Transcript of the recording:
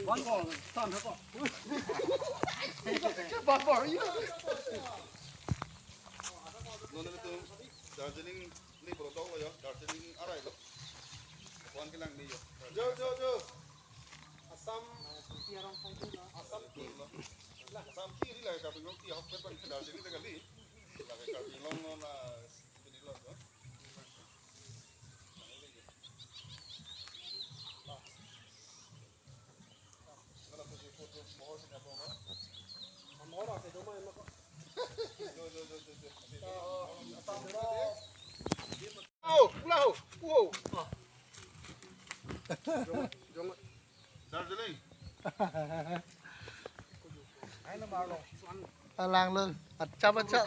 Bắn bỏ toàn hết bỏ. Bắn bỏ ý. Nó itu Darjeeling ni berotong lo ya. Darjeeling arai lo. Kawan kilang ni yo. Jo. Asam Asam ti lo. Asam ti ni lah tapi ngok ti hok pepan Darjeeling te kali. Lah ke kali long no na ini lo yo. Kalau tu foto mohon sini apa mah? Mohon ada doma emang kok. Wow. Darjeeling. Làng lưng, trăm trăm.